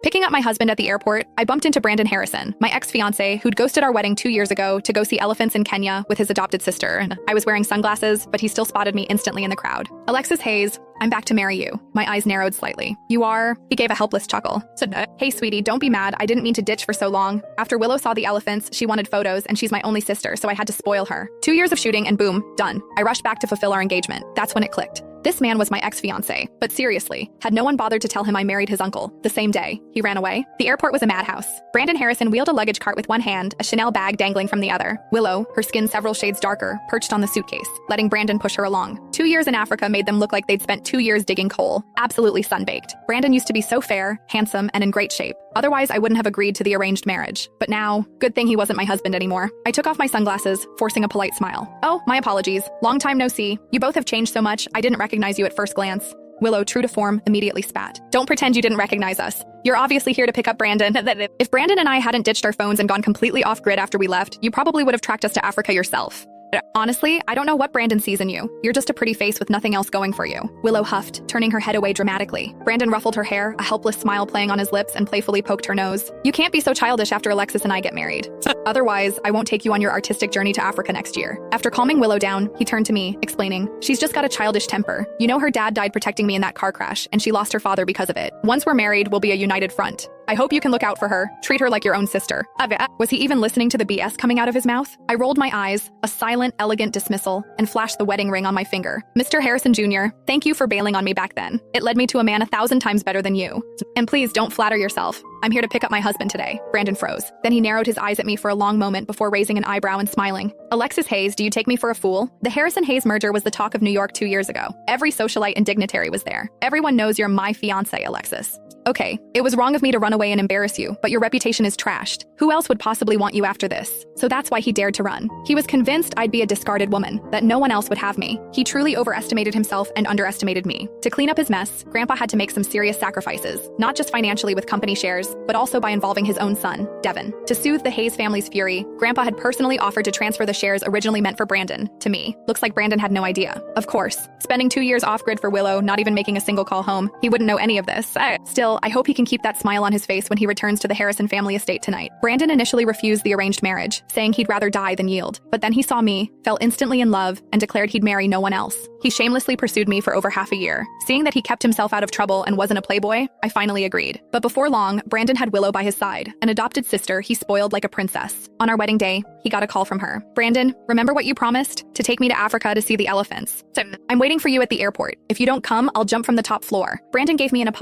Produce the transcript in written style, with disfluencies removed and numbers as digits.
Picking up my husband at the airport, I bumped into Brandon Harrison, my ex-fiance, who'd ghosted our wedding 2 years ago to go see elephants in Kenya with his adopted sister. I was wearing sunglasses, but he still spotted me instantly in the crowd. Alexis Hayes, I'm back to marry you. My eyes narrowed slightly. You are? He gave a helpless chuckle. Hey, sweetie, don't be mad. I didn't mean to ditch for so long. After Willow saw the elephants, she wanted photos, and she's my only sister, so I had to spoil her. 2 years of shooting, and boom, done. I rushed back to fulfill our engagement. That's when it clicked. This man was my ex-fiancé, but seriously, had no one bothered to tell him I married his uncle the same day he ran away? The airport was a madhouse. Brandon Harrison wheeled a luggage cart with one hand, a Chanel bag dangling from the other. Willow, her skin several shades darker, perched on the suitcase, letting Brandon push her along. 2 years in Africa made them look like they'd spent 2 years digging coal. Absolutely sunbaked. Brandon used to be so fair, handsome, and in great shape. Otherwise, I wouldn't have agreed to the arranged marriage. But now, good thing he wasn't my husband anymore. I took off my sunglasses, forcing a polite smile. Oh, my apologies. Long time no see. You both have changed so much, I didn't recognize you at first glance. Willow, true to form, immediately spat. Don't pretend you didn't recognize us. You're obviously here to pick up Brandon. If Brandon and I hadn't ditched our phones and gone completely off-grid after we left, you probably would have tracked us to Africa yourself. Honestly, I don't know what Brandon sees in you. You're just a pretty face with nothing else going for you. Willow huffed, turning her head away dramatically. Brandon ruffled her hair, a helpless smile playing on his lips, and playfully poked her nose. You can't be so childish after Alexis and I get married. Otherwise, I won't take you on your artistic journey to Africa next year. After calming Willow down, he turned to me, explaining, she's just got a childish temper. You know her dad died protecting me in that car crash, and she lost her father because of it. Once we're married, we'll be a united front. I hope you can look out for her. Treat her like your own sister. Was he even listening to the BS coming out of his mouth? I rolled my eyes, a silent, elegant dismissal, and flashed the wedding ring on my finger. Mr. Harrison Jr., thank you for bailing on me back then. It led me to a man 1,000 times better than you. And please don't flatter yourself. I'm here to pick up my husband today. Brandon froze. Then he narrowed his eyes at me for a long moment before raising an eyebrow and smiling. Alexis Hayes, do you take me for a fool? The Harrison-Hayes merger was the talk of New York 2 years ago. Every socialite and dignitary was there. Everyone knows you're my fiancé, Alexis. Okay, it was wrong of me to run away and embarrass you, but your reputation is trashed. Who else would possibly want you after this? So that's why he dared to run. He was convinced I'd be a discarded woman, that no one else would have me. He truly overestimated himself and underestimated me. To clean up his mess, Grandpa had to make some serious sacrifices, not just financially with company shares, but also by involving his own son, Devin. To soothe the Hayes family's fury, Grandpa had personally offered to transfer the shares originally meant for Brandon to me. Looks like Brandon had no idea. Of course, spending 2 years off-grid for Willow, not even making a single call home, he wouldn't know any of this. Still, I hope he can keep that smile on his face when he returns to the Harrison family estate tonight. Brandon initially refused the arranged marriage, saying he'd rather die than yield. But then he saw me, fell instantly in love, and declared he'd marry no one else. He shamelessly pursued me for over half a year. Seeing that he kept himself out of trouble and wasn't a playboy, I finally agreed. But before long, Brandon had Willow by his side, an adopted sister he spoiled like a princess. On our wedding day, he got a call from her. Brandon, remember what you promised? To take me to Africa to see the elephants. I'm waiting for you at the airport. If you don't come, I'll jump from the top floor. Brandon gave me an apology.